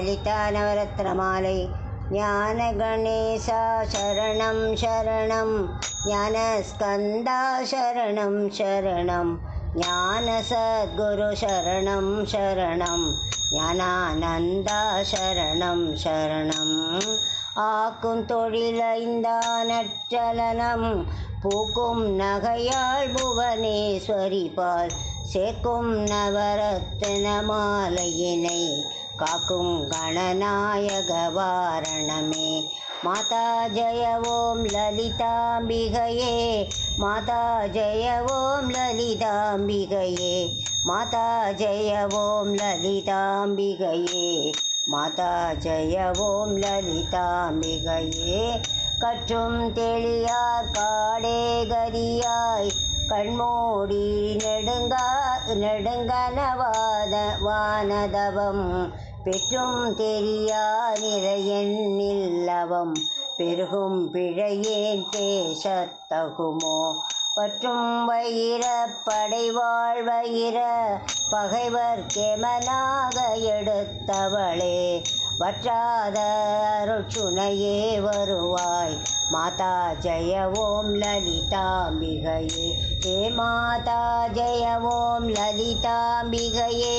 லலிதா நவரத்னமாலை. ஞான கணேசா சரணம் சரணம், ஞான ஸ்கந்தா சரணம் சரணம், ஞான சத்குரு சரணம் சரணம், ஞானானந்தா சரணம் சரணம். ஆக்கும் தொழிலைந்தானச்சலனம், பூக்கும் நகையாள் புவனேஸ்வரி பால், சேர்க்கும் நவரத்ன மாலையினை காக்கும் கணநாயக வாரணமே. மாதா ஜெய ஓம் லலிதாம்பிகையே, மாதா ஜெய ஓம் லலிதாம்பிகையே, மாதா ஜெய ஓம் லலிதாம்பிகையே, மாதா ஜெய ஓம் லலிதாம்பிகையே. கற்றும் தெளியார் காடே கதியாய், கண்மூடி நெடுங்கனவானதவம், பெற்றும் தெரியா நிறையென்னில்லவம், பெருகும் பிழையேன் பேசத்தகுமோ. பற்றும் வயிர படைவாழ் வயிர பகைவர் கெமனாக எடுத்தவளே, வற்றாத அருட்சுனையே வருவாய். மாதா ஜெய ஓம் லலிதாம்பிகையே, ஏ மாதா ஜெய ஓம் லலிதாம்பிகையே,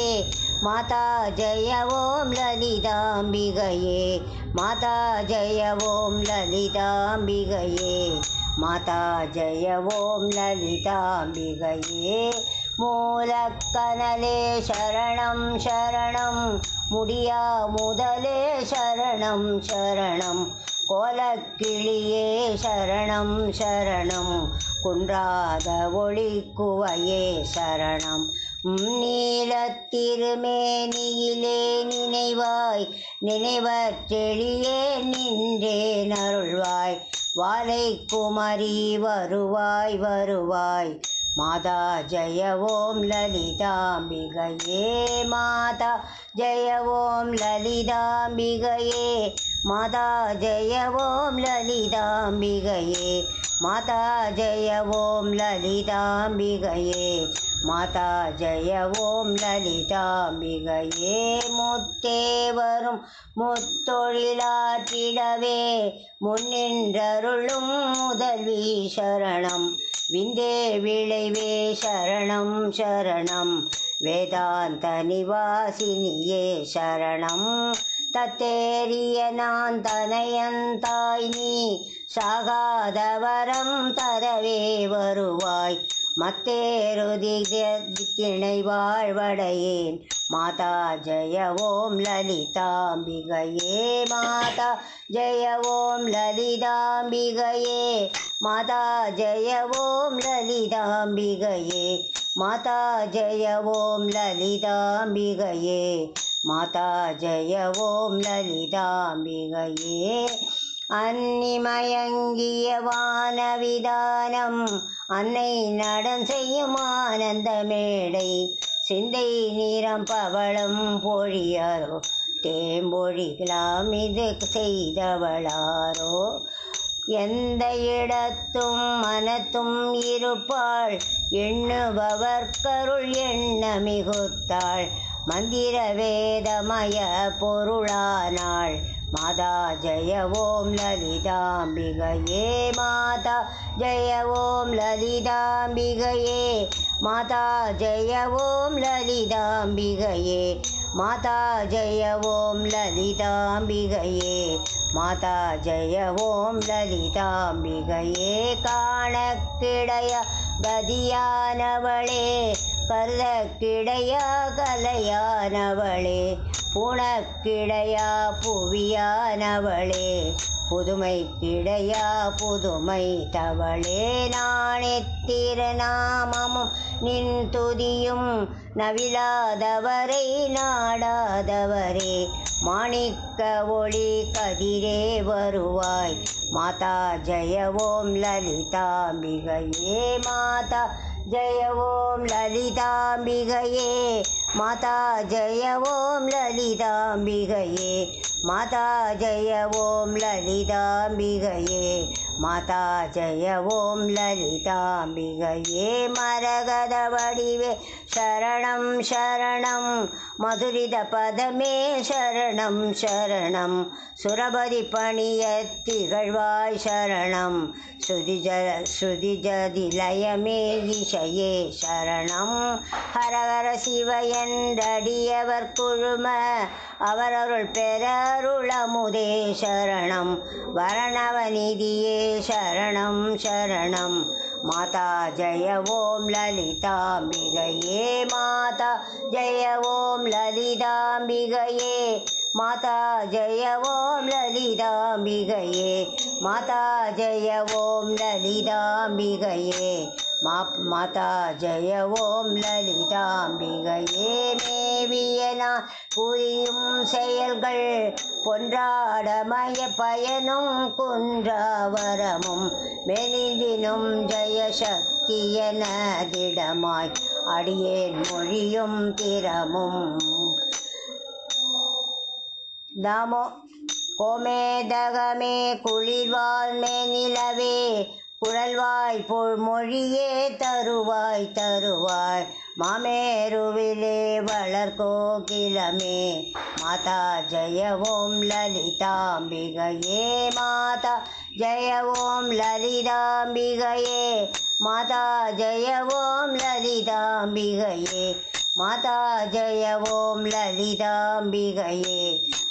மாதா ஜெய ஓம் லலிதாம்பிகையே, மாதா ஜெய ஓம் லலிதாம்பிகையே, மாதா ஜெய ஓம் லலிதாம்பிகையே. மூலக்கனலே சரணம் சரணம், முடியா முதலே சரணம் சரணம், கோலக்கிளியே சரணம் சரணம், குன்றாத ஒளிக்குவையே சரணம். நீலத்திருமேனியிலே நினைவாய், நினைவற்றெளியே நின்றே நருள்வாய், வாலை குமரி வருவாய் வருவாய். மாதா ஜெய ஓம் லலிதாம்பிகையே, மாதா ஜெய ஓம் லலிதாம்பிகையே, மாதா ஜெய ஓம் லலிதாம்பிகையே, மாதா ஜெய ஓம் லலிதாம்பிகையே, மாதா ஜெய ஓம் லலிதாம்பிகையே. முத்தே வரும் முத்தொழிலாற்றிடவே, முன்னின்றருளும் முதல்வி சரணம், விந்தே விளைவே சரணம் சரணம், வேதாந்த நிவாசினியே சரணம். தத்தேரிய நான் தனையந்தாய் நீ, சாகாதவரம் தரவே வருவாய், மத்தேருதி திணை வாழ்வடையேன். மாதா ஜெய ஓம் லலிதாம்பிகையே, மாதா ஜெய ஓம் லலிதாம்பிகையே, மாதா ஜெய ஓம் லலிதாம்பிகையே, மாதா ஜெய ஓம் லலிதாம்பிகையே, மாதா ஜெய ஓம் லலிதாம்பிகையே. அன்னிமயங்கிய வானவிதானம், அன்னை நடம் செய்யும் ஆனந்த மேடை, சிந்தை நீரம் பவளம் பொழியாரோ, தேம்பொழிகளாம் இது செய்தவளாரோ. எந்த இடத்தும் மனத்தும் இருப்பாள், எண்ணுபவர்க்கருள் எண்ண மிகுத்தாள், மந்திர வேதமய பொருளானாள். மாதா ஜெய ஓம் லலிதாம்பிகையே, மாதா ஜெய ஓம் லலிதாம்பிகையே, மாதா ஜெய ஓம் லலிதாம்பிகையே, மாதா ஜெய ஓம் லலிதாம்பிகையே, மாதா ஜெய ஓம் லலிதாம்பிகையே. காணக்கிடைய கதியானவளே, கருதக்கிடையா கலையானவளே, புணக்கிடையா புவியானவளே, புதுமைக்கிடையா புதுமை தவளே. நாணெத்திருநாமமும் நின் துதியும், நவிலாதவரை நாடாதவரே, மாணிக்க ஒளி கதிரே வருவாய். மாதா ஜெய ஓம் லலிதாம்பிகையே, மாதா ஜெய ஓம் லலிதாம்பிகையே, மாதா ஜெய ஓம் லலிதாம்பிகையே, மாதா ஜெய ஓம் லலிதாம்பிகையே, மாதா ஜெய ஓம் லலிதாம்பிகையே. மரகத வடிவே சரணம் சரணம் மதுரித பதமே சரணம் சரணம் சுரபதி பணிய திகழ்வாய் சரணம் ஸ்ருதிஜதி லயமே இசையே சரணம் ஹரஹர சிவ என்றடியவர் குழும அவரருள் பெறருளமுதே சரணம் வரணவநிதியே சரணம் சரணம் மாதா ஜெய ஓம் லலிதாம்பிகையே மாதா ஜெய ஓம் லலிதாம்பிகையே மாதா ஜெய ஓம் லலிதாம்பிகையே மாதா ஜெய ஓம் லலிதாம்பிகையே மாதா ஜெய ஓம் லலிதாம்பிகையே மேவியனார் புரியும் செயல்கள் பொன்றாடமய பயனும் குன்றாவரமும் மெலிடினும் ஜெயசக்தியென திடமாய் அடியேன் மொழியும் திறமும் நமோ கோமேதகமே குளிர்வால் மேனிலவே குழல்வாய் பொழ்மொழியே தருவாய் தருவாய் மாமேருவிலே வளர்கோகிலமே மாதா ஜெய ஓம் லலிதாம்பிகையே மாதா ஜெய ஓம் லலிதாம்பிகையே மாதா ஜெய ஓம் லலிதாம்பிகையே மாதா ஜெய ஓம் லலிதாம்பிகையே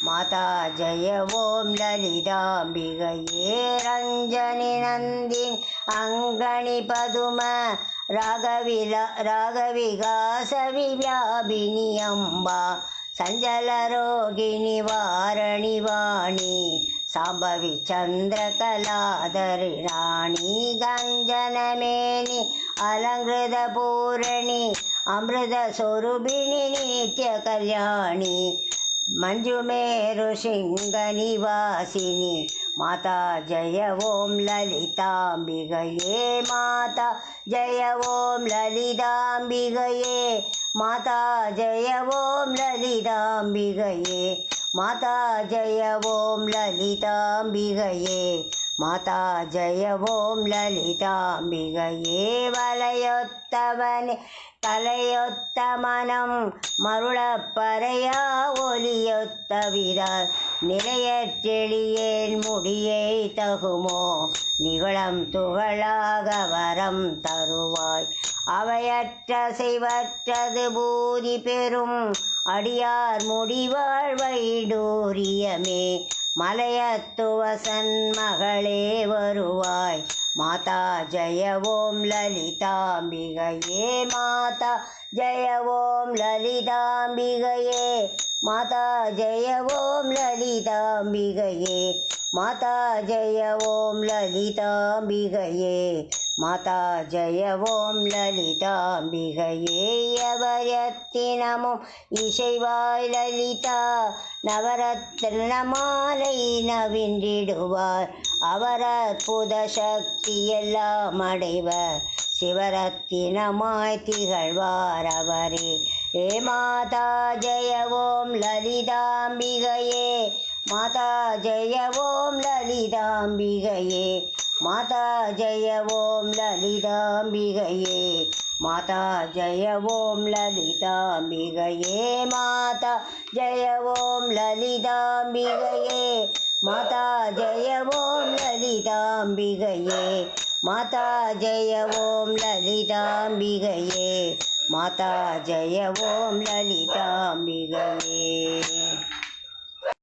மாதா ஜெய ஓம் லலிதாம்பிகையே ரஞ்சனி நந்தின் அங்கணி பதும ராகவிகாச விவ்யாபினி அம்பா சஞ்சலரோகிணி வாரணி வாணி சாம்பவி சந்திரகலாதரி ராணி கஞ்சனமேனி அலங்கிருத பூரணி அமிர்த சொரூபிணி நித்ய கல்யாணி மஞ்சுமேரு சிங்க நிவாசினி மாதா ஜெய ஓம் லலிதாம்பிகையே மாதா ஜெய ஓம் லலிதாம்பிகையே மாதா ஜெய ஓம் லலிதாம்பிகையே மாதா ஜெய ஓம் லலிதாம்பிகையே மாதா ஜெய ஓம் லலிதாம்பிகையே வலையொத்தவனே கலையொத்த மனம் மருளப்பறையா ஒலியொத்த விதால் நிலையற்றெளியேன் முடியை தகுமோ நிகழம் துகளாக வரம் தருவாய் அவையற்ற செய்வற்றது பூதி பெறும் அடியார் முடிவாழ் வைடூரியமே மலையத்துவசன் மகளே வருவாய் மாதா ஜெய ஓம் லலிதாம்பிகையே மாதா ஜெய ஓம் லலிதாம்பிகையே மாதா ஜெய ஓம் லலிதாம்பிகையே மாதா ஜெய ஓம் லலிதாம்பிகையே மாதா ஜெய ஓம் லலிதாம்பிகையே எவரத்தினமும் இசைவாய் லலிதா நவரத்ன மாலை நவின்றிடுவார் அவர் அற்புத சக்தி எல்லாம் அடைவர் சிவரத்தினமாய் திகழ்வார் அவரே ஏ மாதா ஜெய ஓம் லலிதாம்பிகையே மாதா ஜெய ஓம் லலிதாம்பிகையே மாதா ஜெய ஓம் லலிதாம்பிகையே மாதா ஜெய ஓம் லலிதாம்பிகையே மாதா ஜெய ஓம் லலிதாம்பிகையே மாதா ஜெய ஓம் லலிதாம்பிகையே மாதா ஜெய ஓம் லலிதாம்பிகையே மாதா ஜெய ஓம் லலிதாம்பிகையே